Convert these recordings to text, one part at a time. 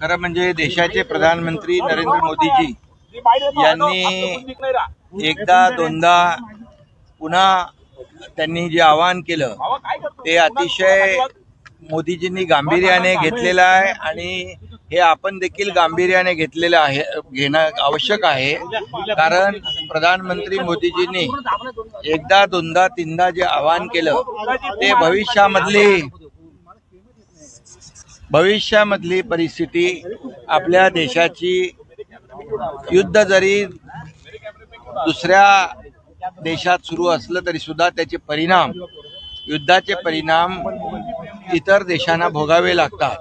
खरं म्हणजे देशाचे प्रधानमंत्री नरेंद्र मोदीजी यांनी एकदा दोनदा पुन्हा त्यांनी जे आवाहन केलं ते अतिशय मोदीजींनी गांभीर्याने घेतलेलं आहे आणि हे आपण देखील गांभीर्याने घेतलेलं आहे, घेणं आवश्यक आहे. कारण प्रधानमंत्री मोदीजींनी एकदा दोनदा तीनदा जे आवाहन केलं ते भविष्यामधली परिस्थिती आपल्या देशाची युद्ध जरी दुसऱ्या देशात सुरू असलं तरी सुद्धा त्याचे परिणाम, युद्धाचे परिणाम इतर देशांना भोगावे लागतात.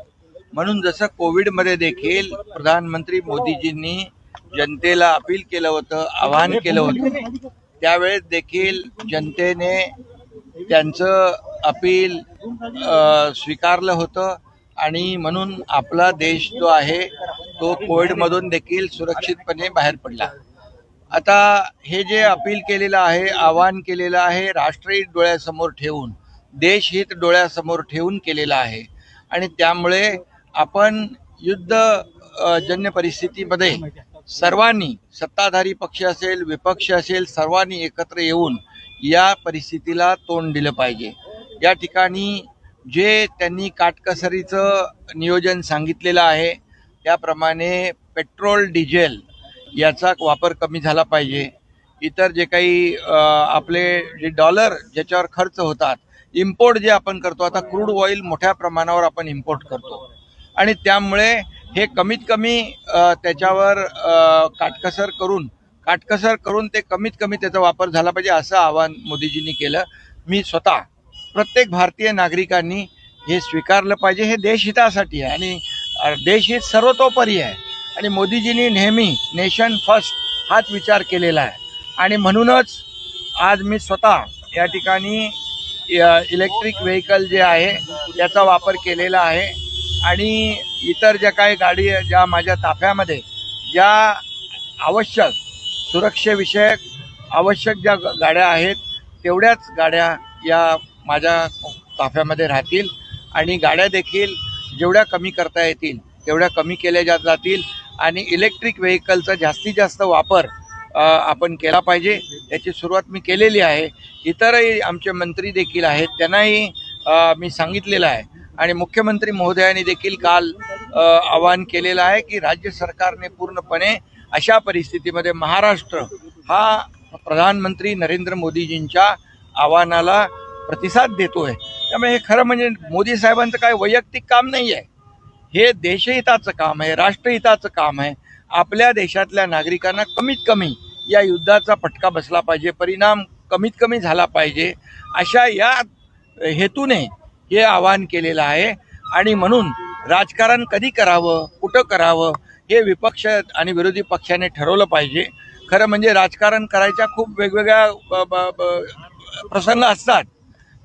म्हणून जसं कोविडमध्ये देखील प्रधानमंत्री मोदीजींनी जनतेला अपील केलं होतं, आवाहन केलं होतं, त्यावेळेस देखील जनतेने त्यांचं अपील स्वीकारलं होतं आणि म्हणून आपला देश जो आहे तो कोविडमधून देखील सुरक्षितपणे बाहेर पडला. आता हे जे अपील केलेलं आहे, आवाहन केलेलं आहे, राष्ट्रहित डोळ्यासमोर ठेवून, देशहित डोळ्यासमोर ठेवून केलेलं आहे आणि त्यामुळे आपण युद्धजन्य परिस्थितीमध्ये सर्वांनी, सत्ताधारी पक्ष असेल, विपक्ष असेल, सर्वांनी एकत्र येऊन या परिस्थितीला तोंड दिलं पाहिजे. या ठिकाणी जे त्यांनी काटकसरीचं नियोजन सांगितलेलं आहे त्याप्रमाणे पेट्रोल, डिझेल याचा वापर कमी झाला पाहिजे. इतर जे काही आपले जे डॉलर ज्याच्यावर खर्च होतात, इम्पोर्ट जे आपण करतो, आता क्रूड ऑइल मोठ्या प्रमाणावर आपण इम्पोर्ट करतो आणि त्यामुळे हे कमीत कमी त्याच्यावर काटकसर करून ते कमीत कमी त्याचा वापर झाला पाहिजे असं आवाहन मोदीजींनी केलं. मी स्वतः प्रत्येक भारतीय नागरिकांनी हे स्वीकारलं पाहिजे. हे देशहितासाठी आहे आणि देशहित सर्वतोपरी आहे आणि मोदीजींनी नेहमी नेशन फर्स्ट हाच विचार केलेला आहे आणि म्हणूनच आज मी स्वतः या ठिकाणी इलेक्ट्रिक व्हेकल जे आहे त्याचा वापर केलेला आहे आणि इतर ज्या काही गाडी ज्या माझ्या ताफ्यामध्ये ज्या आवश्यक सुरक्षेविषयक आवश्यक ज्या गाड्या आहेत तेवढ्याच गाड्या या माझ्या ताफ्यामध्ये राहतील आणि गाड्या देखील जेवढ्या कमी करता येतील तेवढ्या कमी केल्या जातील आणि इलेक्ट्रिक व्हेकलचा जास्तीत जास्त वापर आपण केला पाहिजे. याची सुरुवात मी केलेली आहे. इतरही आमचे मंत्री देखील आहेत, त्यांनाही मी सांगितलेलं आहे आणि मुख्यमंत्री महोदयांनी देखील काल आवाहन केलेलं आहे की राज्य सरकारने पूर्णपणे अशा परिस्थितीमध्ये महाराष्ट्र हा प्रधानमंत्री नरेंद्र मोदीजींच्या आव्हानाला प्रतिसाद देतोय. त्यामुळे हे खरं म्हणजे मोदी साहेबांचं काय वैयक्तिक काम नाही आहे, हे देशहिताचं काम आहे, राष्ट्रहिताचं काम आहे. आपल्या देशातल्या नागरिकांना कमीत कमी या युद्धाचा फटका बसला पाहिजे, परिणाम कमीत कमी झाला पाहिजे, अशा या हेतूने हे आवाहन केलेलं आहे. आणि म्हणून राजकारण कधी करावं, कुठं करावं हे विपक्ष आणि विरोधी पक्षाने ठरवलं पाहिजे. खरं म्हणजे राजकारण करायच्या खूप वेगवेगळ्या प्रसंग असतात,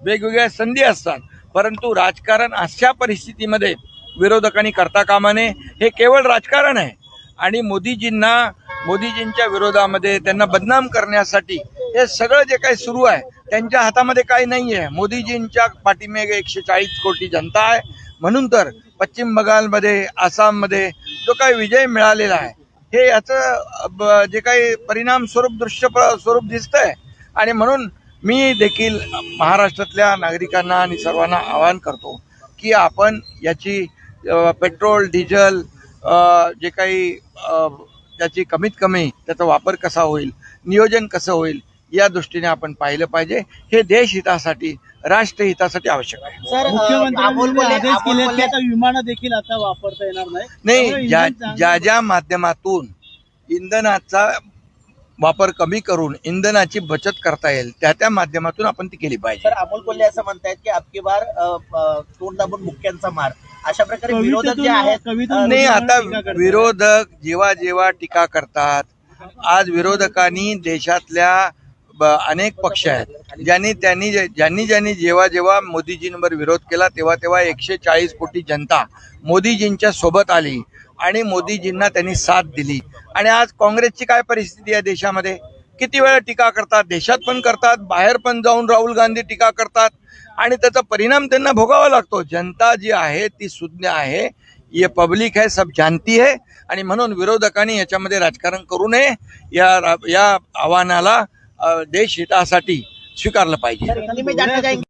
वेगवेगळ्या संधी असतात, परंतु राजकारण अशा परिस्थितीमध्ये विरोधकांनी करता कामा नये. हे केवळ राजकारण आहे आणि मोदीजींच्या विरोधामध्ये त्यांना बदनाम करण्यासाठी हे सगळं जे काही सुरू आहे त्यांच्या हातामध्ये काही नाही आहे. मोदीजींच्या पाठीमागे 140 कोटी जनता आहे. म्हणून तर पश्चिम बंगालमध्ये, आसाममध्ये जो काही विजय मिळालेला आहे हे याचं जे काही परिणाम दृश्य स्वरूप दिसतंय आणि म्हणून मी देखील महाराष्ट्रातल्या नागरिकांना आणि सर्वांना आवाहन करतो की आपण याची पेट्रोल, डिझेल जे काही त्याची कमीत कमी त्याचा वापर कसा होईल, नियोजन कसं होईल या दृष्टीने आपण पाहिलं पाहिजे. हे देशहितासाठी, राष्ट्रहितासाठी आवश्यक आहे. मुख्यमंत्र्यांनी आदेश केले की आता विमानं देखील आता वापरता येणार नाही. ज्या माध्यमातून इंधनाचा वापर कमी करून इंधनाची बचत करता येईल त्या माध्यमातून आपण ती केली पाहिजे. सर, अमोल कोल्हे असं म्हणतायत की अबकी बार तोंड दाबून मुक्क्यांचा मार, अशा प्रकारे विरोधक जे आहेत. नाही, आता विरोधक जेव्हा टीका करतात, आज विरोधकांनी देशातल्या अनेक पक्ष आहेत ज्यांनी जेव्हा मोदीजींवर विरोध केला तेव्हा 140 कोटी जनता मोदीजींच्या सोबत आली आणि मोदीजींना त्यांनी साथ दिली. आणि आज काँग्रेसची काय परिस्थिती आहे देशामध्ये, किती वेळा टीका करतात, देशात पण करतात, बाहेर पण जाऊन राहुल गांधी टीका करतात आणि त्याचा परिणाम त्यांना भोगावा लागतो. जनता जी आहे ती सुज्ञ आहे. ये पब्लिक है, सब जानती है आणि म्हणून विरोधकांनी याच्यामध्ये राजकारण करू नये. या आव्हानाला देश हितासाठी स्वीकारलं पाहिजे. हिंदी में जानना चाहेंगे